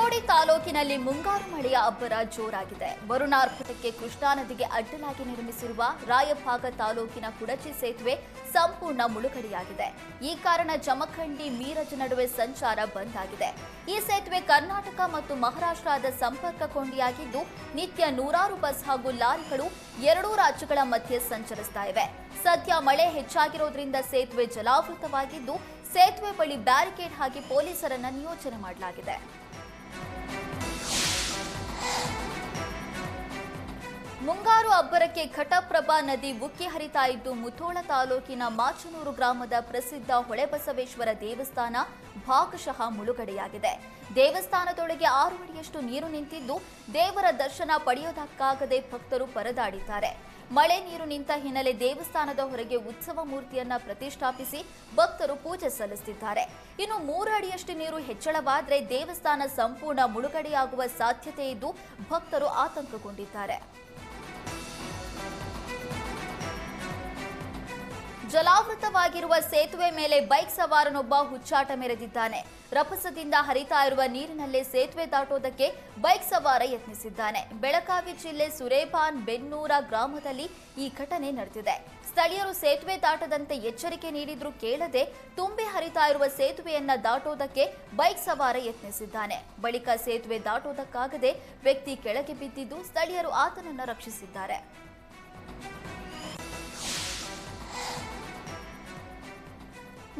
ಚಿಕ್ಕೋಡಿ ತಾಲೂಕಿನಲ್ಲಿ ಮುಂಗಾರು ಮಳೆಯ ಅಬ್ಬರ ಜೋರಾಗಿದೆ. ವರುಣಾರ್ಭಟಕ್ಕೆ ಕೃಷ್ಣಾ ನದಿಗೆ ಅಡ್ಡಲಾಗಿ ನಿರ್ಮಿಸಿರುವ ರಾಯಭಾಗ ತಾಲೂಕಿನ ಕುಡಚಿ ಸೇತುವೆ ಸಂಪೂರ್ಣ ಮುಳುಗಡೆಯಾಗಿದೆ. ಈ ಕಾರಣ ಜಮಖಂಡಿ ಮೀರಜ್ ನಡುವೆ ಸಂಚಾರ ಬಂದ್ ಆಗಿದೆ. ಈ ಸೇತುವೆ ಕರ್ನಾಟಕ ಮತ್ತು ಮಹಾರಾಷ್ಟ್ರದ ಸಂಪರ್ಕ ಕೊಂಡಿಯಾಗಿದ್ದು ನಿತ್ಯ ನೂರಾರು ಬಸ್ ಹಾಗೂ ಲಾರಿಗಳು ಎರಡೂ ರಾಜ್ಯಗಳ ಮಧ್ಯೆ ಸಂಚರಿಸ್ತಾ ಇವೆ. ಸದ್ಯ ಮಳೆ ಹೆಚ್ಚಾಗಿರೋದ್ರಿಂದ ಸೇತುವೆ ಜಲಾವೃತವಾಗಿದ್ದು ಸೇತುವೆ ಬಳಿ ಬ್ಯಾರಿಕೇಡ್ ಹಾಕಿ ಪೊಲೀಸರನ್ನ ನಿಯೋಜನೆ ಮಾಡಲಾಗಿದೆ. ಮುಂಗಾರು ಅಬ್ಬರಕ್ಕೆ ಘಟಪ್ರಭಾ ನದಿ ಉಕ್ಕಿ ಹರಿತಾ ಇದ್ದು ಮುಧೋಳ ತಾಲೂಕಿನ ಮಾಚನೂರು ಗ್ರಾಮದ ಪ್ರಸಿದ್ಧ ಹೊಳೆಬಸವೇಶ್ವರ ದೇವಸ್ಥಾನ ಭಾಗಶಃ ಮುಳುಗಡೆಯಾಗಿದೆ. ದೇವಸ್ಥಾನದೊಳಗೆ 6 ಅಡಿಯಷ್ಟು ನೀರು ನಿಂತಿದ್ದು ದೇವರ ದರ್ಶನ ಪಡೆಯೋದಕ್ಕಾಗದೆ ಭಕ್ತರು ಪರದಾಡಿದ್ದಾರೆ. ಮಳೆ ನೀರು ನಿಂತ ಹಿನ್ನೆಲೆ ದೇವಸ್ಥಾನದ ಹೊರಗೆ ಉತ್ಸವ ಮೂರ್ತಿಯನ್ನ ಪ್ರತಿಷ್ಠಾಪಿಸಿ ಭಕ್ತರು ಪೂಜೆ ಸಲ್ಲಿಸುತ್ತಿದ್ದಾರೆ. ಇನ್ನು 3 ಅಡಿಯಷ್ಟು ನೀರು ಹೆಚ್ಚಳವಾದರೆ ದೇವಸ್ಥಾನ ಸಂಪೂರ್ಣ ಮುಳುಗಡೆಯಾಗುವ ಸಾಧ್ಯತೆ ಇದ್ದು ಭಕ್ತರು ಆತಂಕಗೊಂಡಿದ್ದಾರೆ. ಜಲಾವೃತವಾಗಿರುವ ಸೇತುವೆ ಮೇಲೆ ಬೈಕ್ ಸವಾರನೊಬ್ಬ ಹುಚ್ಚಾಟ ಮೆರೆದಿದ್ದಾನೆ. ರಭಸದಿಂದ ಹರಿತಾ ಇರುವ ನೀರಿನಲ್ಲೇ ಸೇತುವೆ ದಾಟೋದಕ್ಕೆ ಬೈಕ್ ಸವಾರ ಯತ್ನಿಸಿದ್ದಾನೆ. ಬೆಳಗಾವಿ ಜಿಲ್ಲೆ ಸುರೇಬಾನ್ ಬೆನ್ನೂರ ಗ್ರಾಮದಲ್ಲಿ ಈ ಘಟನೆ ನಡೆದಿದೆ. ಸ್ಥಳೀಯರು ಸೇತುವೆ ದಾಟದಂತೆ ಎಚ್ಚರಿಕೆ ನೀಡಿದ್ರೂ ಕೇಳದೆ ತುಂಬಿ ಹರಿತಾ ಇರುವ ಸೇತುವೆಯನ್ನ ದಾಟೋದಕ್ಕೆ ಬೈಕ್ ಸವಾರ ಯತ್ನಿಸಿದ್ದಾನೆ. ಬಳಿಕ ಸೇತುವೆ ದಾಟೋದಕ್ಕಾಗದೆ ವ್ಯಕ್ತಿ ಕೆಳಗೆ ಬಿದ್ದಿದ್ದು ಸ್ಥಳೀಯರು ಆತನನ್ನು ರಕ್ಷಿಸಿದ್ದಾರೆ.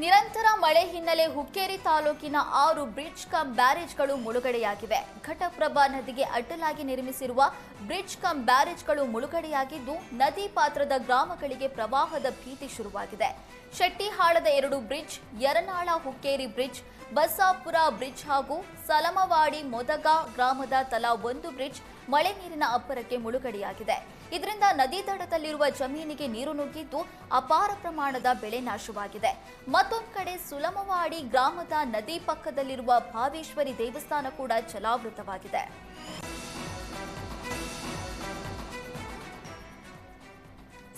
ನಿರಂತರ ಮಳೆ ಹಿನ್ನೆಲೆ ಹುಕ್ಕೇರಿ ತಾಲೂಕಿನ 6 ಬ್ರಿಡ್ಜ್ ಕಮ್ ಬ್ಯಾರೇಜ್ಗಳು ಮುಳುಗಡೆಯಾಗಿವೆ. ಘಟಪ್ರಭಾ ನದಿಗೆ ಅಡ್ಡಲಾಗಿ ನಿರ್ಮಿಸಿರುವ ಬ್ರಿಡ್ಜ್ ಕಮ್ ಬ್ಯಾರೇಜ್ಗಳು ಮುಳುಗಡೆಯಾಗಿದ್ದು ನದಿ ಪಾತ್ರದ ಗ್ರಾಮಗಳಿಗೆ ಪ್ರವಾಹದ ಭೀತಿ ಶುರುವಾಗಿದೆ. ಶೆಟ್ಟಿಹಾಳದ 2 bridge, Yaranal Hukkeri bridge, Basapur bridge ಹಾಗೂ ಸಲಮವಾಡಿ ಮೊದಗ ಗ್ರಾಮದ ತಲಾ 1 ಬ್ರಿಡ್ಜ್ ಮಳೆ ನೀರಿನ ಅಬ್ಬರಕ್ಕೆ ಮುಳುಗಡೆಯಾಗಿದೆ. ಇದರಿಂದ ನದಿ ದಡದಲ್ಲಿರುವ ಜಮೀನಿಗೆ ನೀರು ನುಗ್ಗಿದ್ದು ಅಪಾರ ಪ್ರಮಾಣದ ಬೆಳೆ ನಾಶವಾಗಿದೆ. ಮತ್ತೊಂದು ಕಡೆ ಸುಲಮವಾಡಿ ಗ್ರಾಮದ ನದಿ ಪಕ್ಕದಲ್ಲಿರುವ ಭಾವೇಶ್ವರಿ ದೇವಸ್ಥಾನ ಕೂಡ ಜಲಾವೃತವಾಗಿದೆ.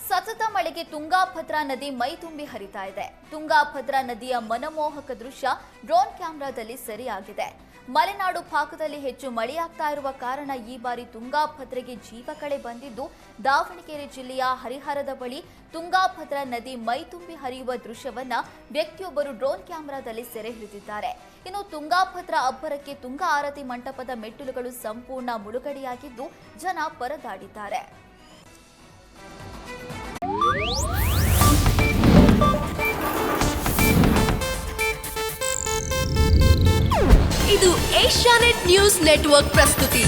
ಸತತ ಮಳೆಗೆ ತುಂಗಾಭದ್ರಾ ನದಿ ಮೈದುಂಬಿ ಹರಿತಾ ಇದೆ. ತುಂಗಾಭದ್ರಾ ನದಿಯ ಮನಮೋಹಕ ದೃಶ್ಯ ಡ್ರೋನ್ ಕ್ಯಾಮೆರಾದಲ್ಲಿ ಸೆರೆಯಾಗಿದೆ. ಮಲೆನಾಡು ಭಾಗದಲ್ಲಿ ಹೆಚ್ಚು ಮಳೆಯಾಗ್ತಾ ಇರುವ ಕಾರಣ ಈ ಬಾರಿ ತುಂಗಾಭದ್ರೆಗೆ ಜೀವ ಕಳೆ ಬಂದಿದ್ದು ದಾವಣಗೆರೆ ಜಿಲ್ಲೆಯ ಹರಿಹರದ ಬಳಿ ತುಂಗಾಭದ್ರಾ ನದಿ ಮೈದುಂಬಿ ಹರಿಯುವ ದೃಶ್ಯವನ್ನ ವ್ಯಕ್ತಿಯೊಬ್ಬರು ಡ್ರೋನ್ ಕ್ಯಾಮೆರಾದಲ್ಲಿ ಸೆರೆ ಹಿಡಿದಿದ್ದಾರೆ. ಇನ್ನು ತುಂಗಾಭದ್ರಾ ಅಬ್ಬರಕ್ಕೆ ತುಂಗಾ ಆರತಿ ಮಂಟಪದ ಮೆಟ್ಟಿಲುಗಳು ಸಂಪೂರ್ಣ ಮುಳುಗಡೆಯಾಗಿದ್ದು ಜನ ಪರದಾಡಿದ್ದಾರೆ. ಇದು ಏಷ್ಯಾನೆಟ್ ನ್ಯೂಸ್ ನೆಟ್ವರ್ಕ್ ಪ್ರಸ್ತುತಿ.